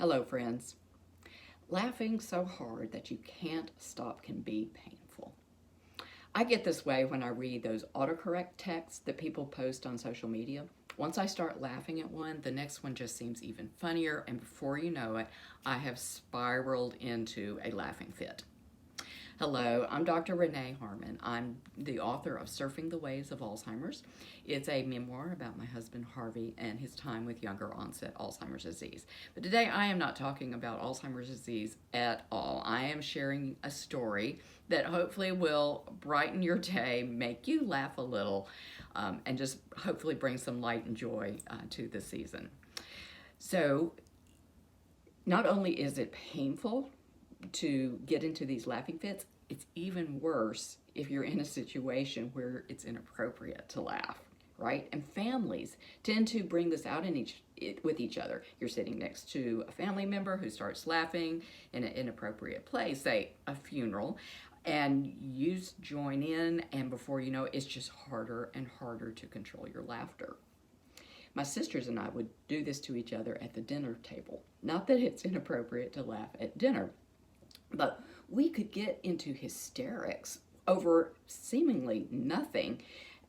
Hello, friends. Laughing so hard that you can't stop can be painful. I get this way when I read those autocorrect texts that people post on social media. Once I start laughing at one, the next one just seems even funnier, and before you know it, I have spiraled into a laughing fit. Hello, I'm Dr. Renee Harmon. I'm the author of Surfing the Waves of Alzheimer's. It's a memoir about my husband Harvey and his time with younger onset Alzheimer's disease. But today I am not talking about Alzheimer's disease at all. I am sharing a story that hopefully will brighten your day, make you laugh a little, and just hopefully bring some light and joy to the season. So, not only is it painful to get into these laughing fits, it's even worse if you're in a situation where it's inappropriate to laugh, right? And families tend to bring this out with each other. You're sitting next to a family member who starts laughing in an inappropriate place, say a funeral, and you join in, and before you know it, it's just harder and harder to control your laughter. My sisters and I would do this to each other at the dinner table. Not that it's inappropriate to laugh at dinner, but we could get into hysterics over seemingly nothing.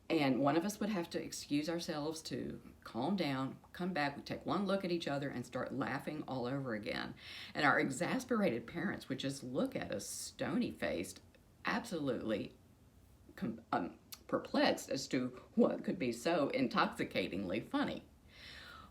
And one of us would have to excuse ourselves to calm down, come back, we'd take one look at each other and start laughing all over again. And our exasperated parents would just look at us stony-faced, absolutely perplexed as to what could be so intoxicatingly funny.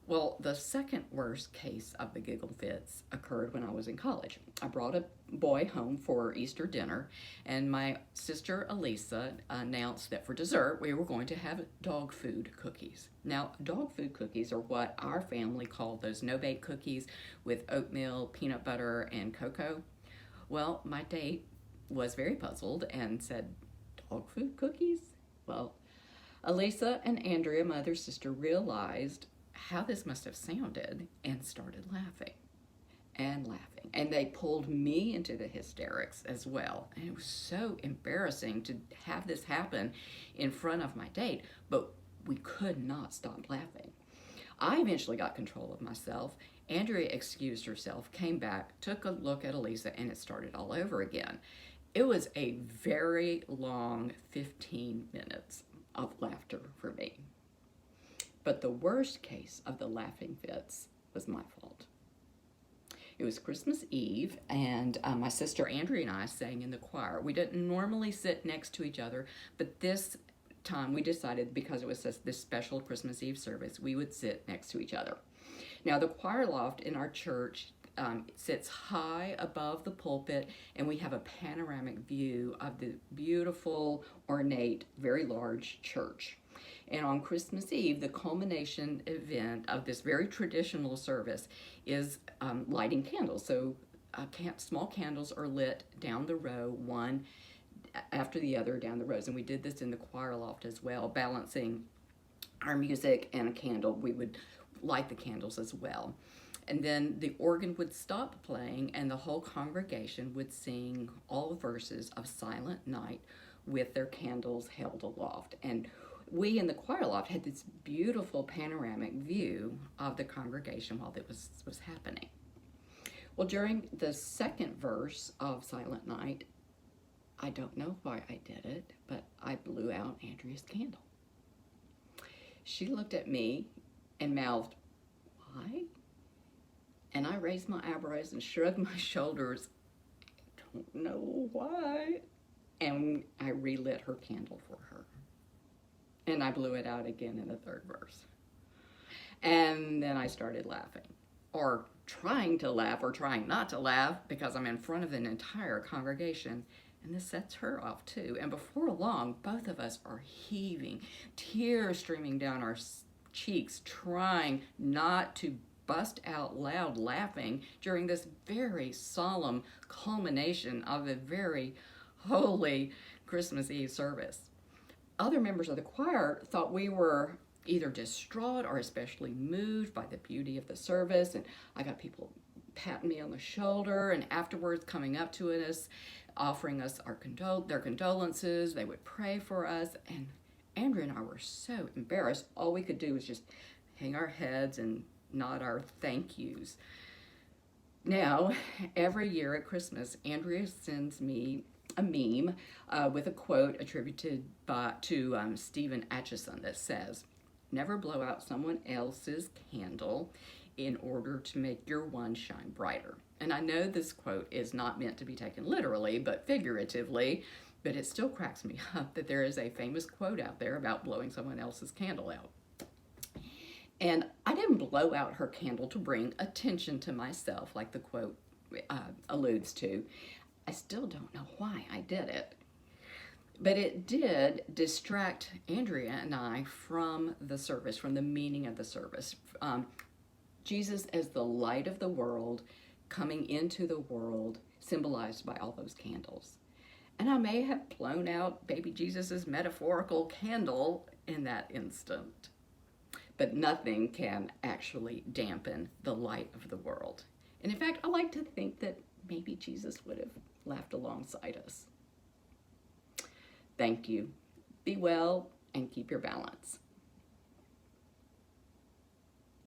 Well, the second worst case of the giggle fits occurred when I was in college. I brought a boy home for Easter dinner, and my sister Elisa announced that for dessert we were going to have dog food cookies. Now, dog food cookies are what our family called those no-bake cookies with oatmeal, peanut butter, and cocoa. Well, my date was very puzzled and said, "Dog food cookies?" Well, Elisa and Andrea, my other sister, realized how this must have sounded and started laughing and laughing. And they pulled me into the hysterics as well. And it was so embarrassing to have this happen in front of my date, but we could not stop laughing. I eventually got control of myself. Andrea excused herself, came back, took a look at Elisa, and it started all over again. It was a very long 15 minutes of laughter for me. But the worst case of the laughing fits was my fault. It was Christmas Eve, and my sister Andrea and I sang in the choir. We didn't normally sit next to each other, but this time we decided, because it was this special Christmas Eve service, we would sit next to each other. Now, the choir loft in our church sits high above the pulpit, and we have a panoramic view of the beautiful, ornate, very large church. And on Christmas Eve, the culmination event of this very traditional service is lighting candles. So small candles are lit down the row, one after the other down the rows. And we did this in the choir loft as well, balancing our music and a candle. We would light the candles as well. And then the organ would stop playing, and the whole congregation would sing all the verses of Silent Night with their candles held aloft. And we in the choir loft had this beautiful panoramic view of the congregation while it was happening. Well, during the second verse of Silent Night, I don't know why I did it, but I blew out Andrea's candle. She looked at me and mouthed, "Why?" And I raised my eyebrows and shrugged my shoulders. I don't know why. And I relit her candle for her. And I blew it out again in the third verse. And then I started laughing, or trying to laugh, or trying not to laugh, because I'm in front of an entire congregation, and this sets her off too. And before long, both of us are heaving, tears streaming down our cheeks, trying not to bust out loud laughing during this very solemn culmination of a very holy Christmas Eve service. Other members of the choir thought we were either distraught or especially moved by the beauty of the service, and I got people patting me on the shoulder and afterwards coming up to us, offering us their condolences. They would pray for us, and Andrea and I were so embarrassed. All we could do was just hang our heads and nod our thank yous. Now, every year at Christmas, Andrea sends me a meme with a quote attributed to Stephen Acheson that says, "Never blow out someone else's candle in order to make your one shine brighter." And I know this quote is not meant to be taken literally, but figuratively, but it still cracks me up that there is a famous quote out there about blowing someone else's candle out. And I didn't blow out her candle to bring attention to myself, like the quote alludes to. I still don't know why I did it. But it did distract Andrea and I from the service, from the meaning of the service. Jesus as the light of the world, coming into the world, symbolized by all those candles. And I may have blown out baby Jesus's metaphorical candle in that instant. But nothing can actually dampen the light of the world. And in fact, I like to think that maybe Jesus would have laughed alongside us. Thank you. Be well and keep your balance.